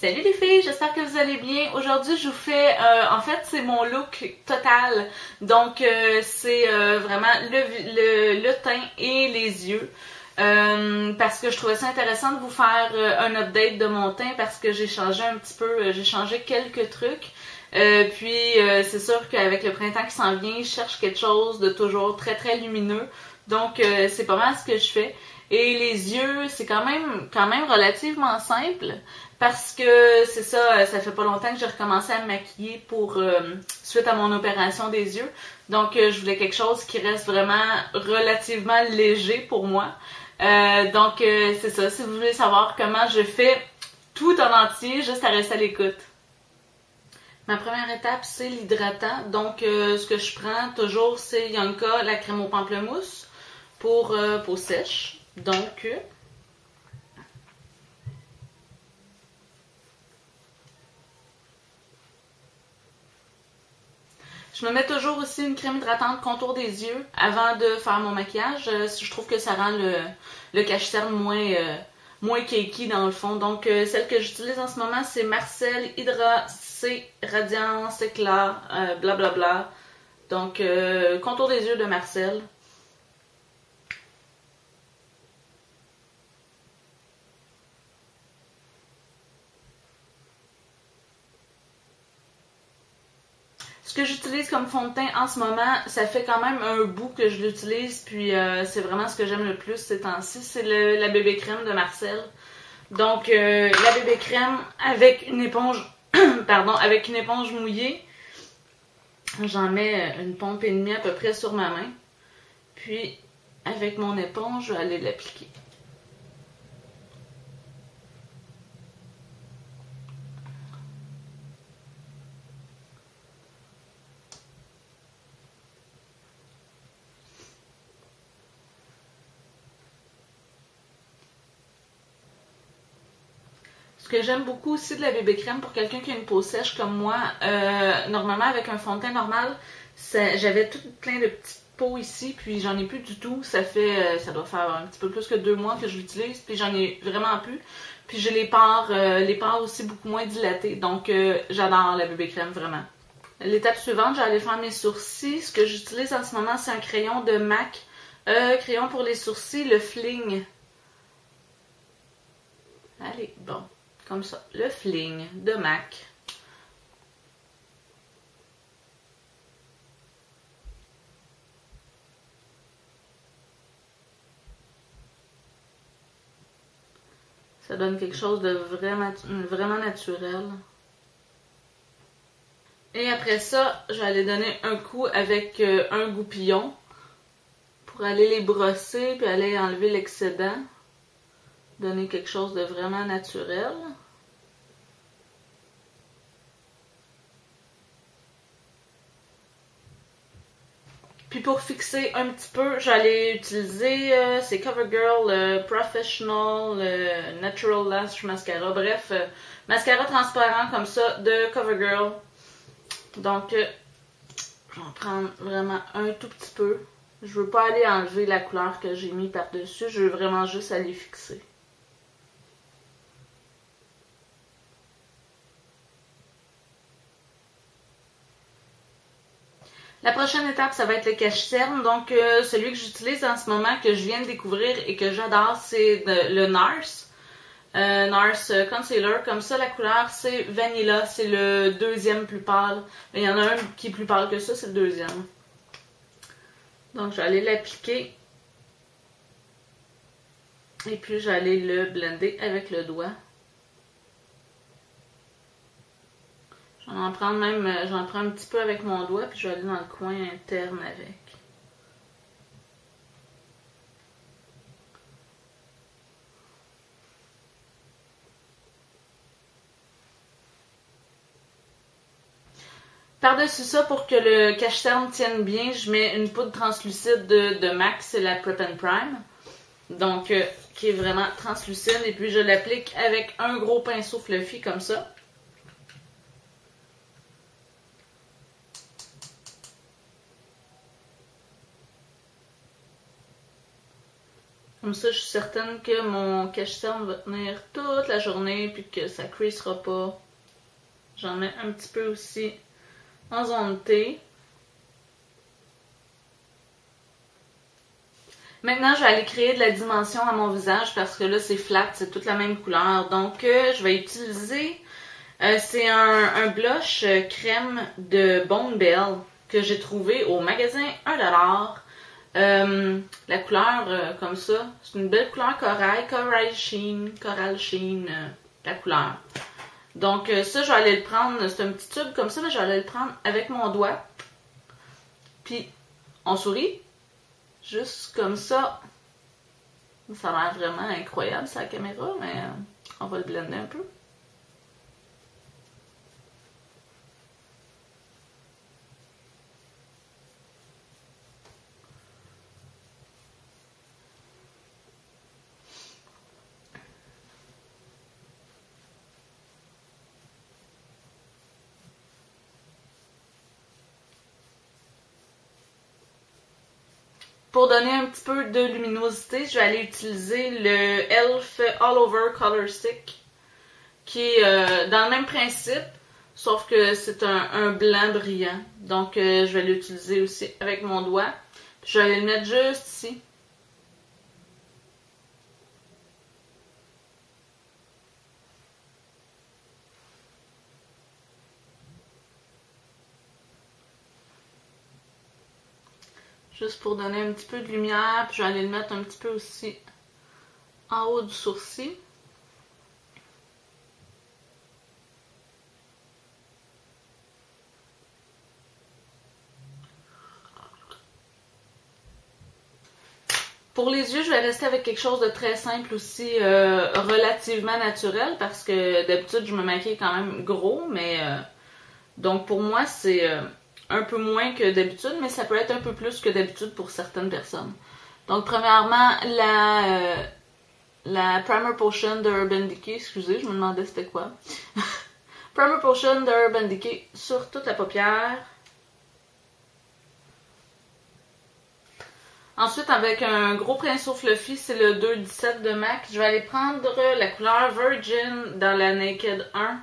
Salut les filles, j'espère que vous allez bien. Aujourd'hui, je vous fais, en fait, c'est mon look total. Donc, c'est vraiment le teint et les yeux. Parce que je trouvais ça intéressant de vous faire un update de mon teint parce que j'ai changé un petit peu, j'ai changé quelques trucs. C'est sûr qu'avec le printemps qui s'en vient, je cherche quelque chose de toujours très très lumineux. Donc, c'est pas mal ce que je fais. Et les yeux, c'est quand même relativement simple parce que c'est ça, ça fait pas longtemps que j'ai recommencé à me maquiller pour suite à mon opération des yeux. Donc, je voulais quelque chose qui reste vraiment relativement léger pour moi. C'est ça. Si vous voulez savoir comment je fais tout en entier, juste à rester à l'écoute. Ma première étape, c'est l'hydratant. Donc, ce que je prends toujours, c'est Yonka, la crème au pamplemousse pour peau sèche. Donc, je me mets toujours aussi une crème hydratante contour des yeux avant de faire mon maquillage. Je trouve que ça rend le cache-cerne moins cakey dans le fond. Donc, celle que j'utilise en ce moment, c'est Marcel Hydra C Radiance Éclat, blablabla. Donc, contour des yeux de Marcel. Ce que j'utilise comme fond de teint en ce moment, ça fait quand même un bout que je l'utilise, puis c'est vraiment ce que j'aime le plus ces temps-ci, c'est la bébé crème de Marcel. Donc, la bébé crème avec une éponge, pardon, avec une éponge mouillée. J'en mets une pompe et demie à peu près sur ma main. Puis, avec mon éponge, je vais aller l'appliquer. Ce que j'aime beaucoup aussi de la bébé crème pour quelqu'un qui a une peau sèche comme moi, normalement avec un fond de teint normal, j'avais tout plein de petites peaux ici, puis j'en ai plus du tout. Ça doit faire un petit peu plus que 2 mois que je l'utilise, puis j'en ai vraiment plus. Puis j'ai les pores aussi beaucoup moins dilatées, donc j'adore la bébé crème vraiment. L'étape suivante, je vais aller faire mes sourcils. Ce que j'utilise en ce moment, c'est un crayon de MAC, crayon pour les sourcils, le Fling. Allez, bon. Comme ça, le Fling de MAC. Ça donne quelque chose de vraiment naturel. Et après ça, je vais aller donner un coup avec un goupillon pour aller les brosser puis aller enlever l'excédent. Donner quelque chose de vraiment naturel. Puis pour fixer un petit peu, j'allais utiliser, c'est CoverGirl Professional Natural Lash Mascara. Bref, mascara transparent comme ça de CoverGirl. Donc, je vais en prendre vraiment un tout petit peu. Je veux pas aller enlever la couleur que j'ai mis par-dessus, je veux vraiment juste aller fixer. La prochaine étape, ça va être le cache-cerne. Donc, celui que j'utilise en ce moment, que je viens de découvrir et que j'adore, c'est le NARS. NARS Concealer. Comme ça, la couleur, c'est Vanilla. C'est le deuxième plus pâle. Mais il y en a un qui est plus pâle que ça, c'est le deuxième. Donc, je vais aller l'appliquer. Et puis, je vais aller le blender avec le doigt. J'en prends un petit peu avec mon doigt, puis je vais aller dans le coin interne avec. Par-dessus ça, pour que le cache-cerne tienne bien, je mets une poudre translucide de MAC, c'est la Prep and Prime. Donc, qui est vraiment translucide. Et puis, je l'applique avec un gros pinceau fluffy comme ça. Comme ça, je suis certaine que mon cache-cerne va tenir toute la journée puis que ça creasera pas. J'en mets un petit peu aussi en zone T. Maintenant, je vais aller créer de la dimension à mon visage parce que là, c'est flat, c'est toute la même couleur. Donc, je vais utiliser, c'est un blush crème de Bone Bell que j'ai trouvé au magasin 1$. La couleur, comme ça, c'est une belle couleur coral sheen, la couleur. Donc, ça, je vais aller le prendre, c'est un petit tube comme ça, mais je vais aller le prendre avec mon doigt. Puis, on sourit. Juste comme ça. Ça a l'air vraiment incroyable, sa caméra, mais on va le blender un peu. Pour donner un petit peu de luminosité, je vais aller utiliser le e.l.f. All Over Color Stick, qui est dans le même principe, sauf que c'est un blanc brillant. Donc, je vais l'utiliser aussi avec mon doigt. Puis, je vais aller le mettre juste ici. Juste pour donner un petit peu de lumière, puis je vais aller le mettre un petit peu aussi en haut du sourcil. Pour les yeux, je vais rester avec quelque chose de très simple aussi, relativement naturel, parce que d'habitude, je me maquille quand même gros, mais donc pour moi, c'est un peu moins que d'habitude, mais ça peut être un peu plus que d'habitude pour certaines personnes. Donc, premièrement, la Primer Potion de Urban Decay, excusez, je me demandais c'était quoi. Primer Potion de Urban Decay sur toute la paupière. Ensuite, avec un gros pinceau fluffy, c'est le 217 de MAC, je vais aller prendre la couleur Virgin dans la Naked 1.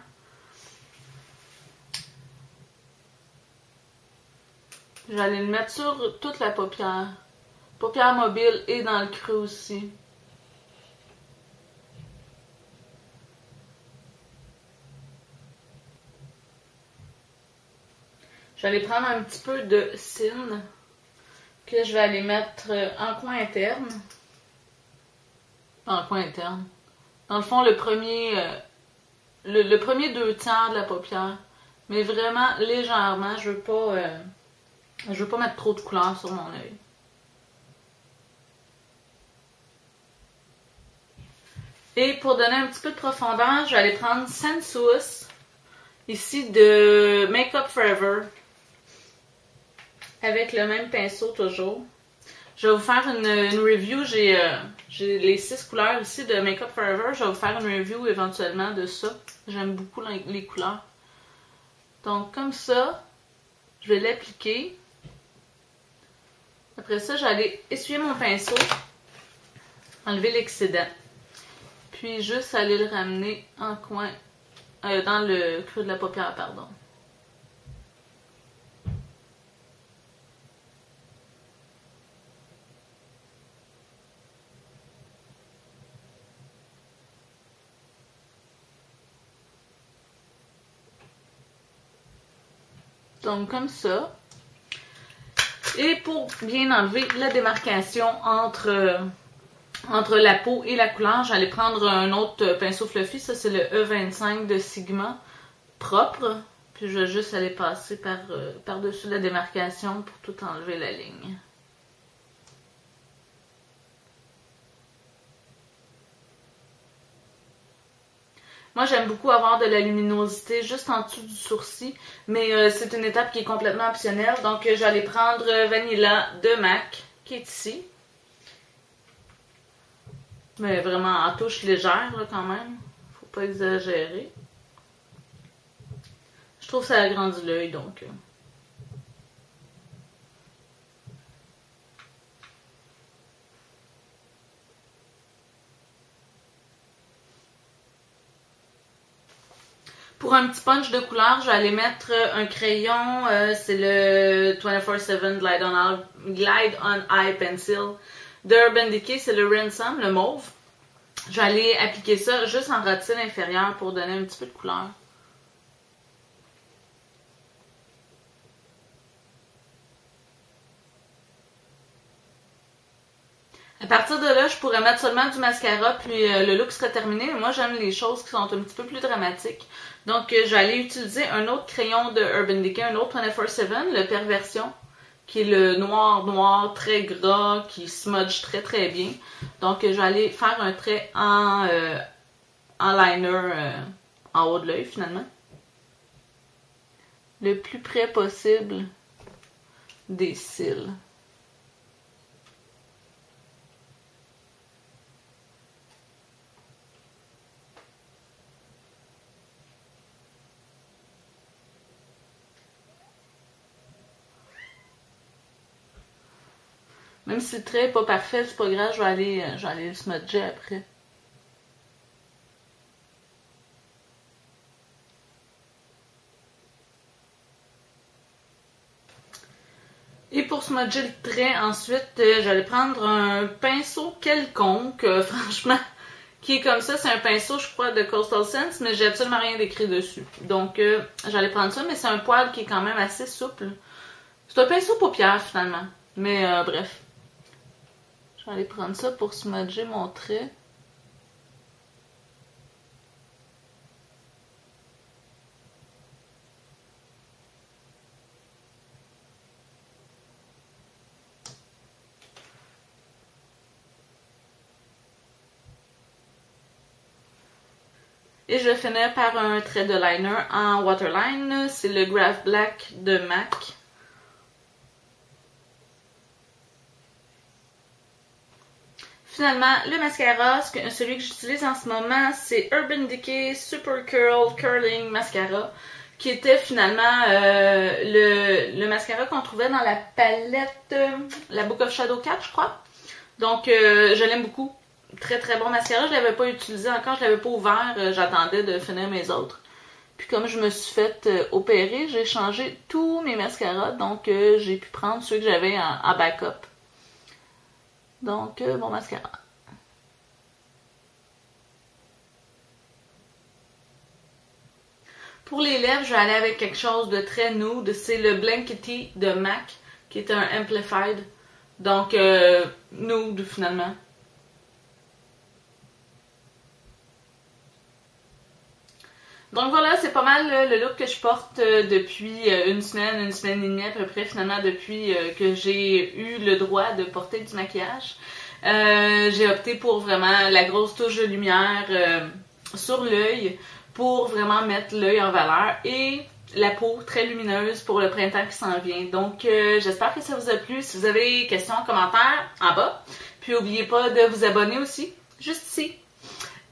Je vais aller le mettre sur toute la paupière. Paupière mobile et dans le creux aussi. Je vais aller prendre un petit peu de cine que je vais aller mettre en coin interne. En coin interne. Dans le fond, le premier 2/3 de la paupière. Mais vraiment légèrement, je veux pas mettre trop de couleur sur mon œil. Et pour donner un petit peu de profondeur, je vais aller prendre Sensuous, ici de Make Up Forever, avec le même pinceau toujours. Je vais vous faire une review, j'ai les 6 couleurs ici de Make Up Forever, je vais vous faire une review éventuellement de ça. J'aime beaucoup les couleurs. Donc comme ça, je vais l'appliquer. Après ça, je vais aller essuyer mon pinceau, enlever l'excédent. Puis juste aller le ramener en coin, dans le creux de la paupière, pardon. Donc comme ça. Et pour bien enlever la démarcation entre la peau et la couleur, j'allais prendre un autre pinceau fluffy. Ça, c'est le E25 de Sigma, propre. Puis je vais juste aller passer par-dessus la démarcation pour tout enlever la ligne. Moi, j'aime beaucoup avoir de la luminosité juste en dessous du sourcil, mais c'est une étape qui est complètement optionnelle. Donc, j'allais prendre Vanilla de MAC, qui est ici. Mais vraiment en touche légère, là, quand même. Faut pas exagérer. Je trouve que ça agrandit l'œil, donc... Pour un petit punch de couleur, je vais aller mettre un crayon, c'est le 24/7 Glide on Eye Pencil de Urban Decay, c'est le Ransom, le mauve. Je vais aller appliquer ça juste en rotule inférieure pour donner un petit peu de couleur. À partir de là, je pourrais mettre seulement du mascara, puis le look serait terminé. Mais moi, j'aime les choses qui sont un petit peu plus dramatiques. Donc, je vais aller utiliser un autre crayon de Urban Decay, un autre 24/7, le Perversion, qui est le noir très gras, qui smudge très bien. Donc, je vais aller faire un trait en liner en haut de l'œil, finalement. Le plus près possible des cils. Même si le trait n'est pas parfait, c'est pas grave, je vais aller le smudger après. Et pour smudger le trait, ensuite, j'allais prendre un pinceau quelconque, franchement, qui est comme ça. C'est un pinceau, je crois, de Coastal Scents, mais j'ai absolument rien d'écrit dessus. Donc, j'allais prendre ça, mais c'est un poil qui est quand même assez souple. C'est un pinceau paupière, finalement. Mais, bref. Je vais aller prendre ça pour smudger mon trait. Et je vais finir par un trait de liner en waterline. C'est le Graph Black de MAC. Finalement, le mascara, celui que j'utilise en ce moment, c'est Urban Decay Super Curl Curling Mascara, qui était finalement le mascara qu'on trouvait dans la palette, la Book of Shadow 4, je crois. Donc, je l'aime beaucoup. Très bon mascara. Je l'avais pas utilisé encore, je l'avais pas ouvert. J'attendais de finir mes autres. Puis comme je me suis fait opérer, j'ai changé tous mes mascaras. Donc, j'ai pu prendre ceux que j'avais en backup. Donc, mon mascara. Pour les lèvres, je vais aller avec quelque chose de très nude. C'est le Blankety de MAC, qui est un Amplified. Donc, nude finalement. Donc voilà, c'est pas mal le look que je porte depuis une semaine et demie à peu près, finalement, depuis que j'ai eu le droit de porter du maquillage. J'ai opté pour vraiment la grosse touche de lumière sur l'œil pour vraiment mettre l'œil en valeur et la peau très lumineuse pour le printemps qui s'en vient. Donc j'espère que ça vous a plu. Si vous avez des questions, commentaires en bas. Puis n'oubliez pas de vous abonner aussi, juste ici.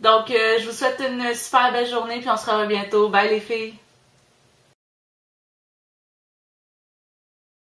Donc, je vous souhaite une super belle journée, puis on se revoit bientôt. Bye les filles!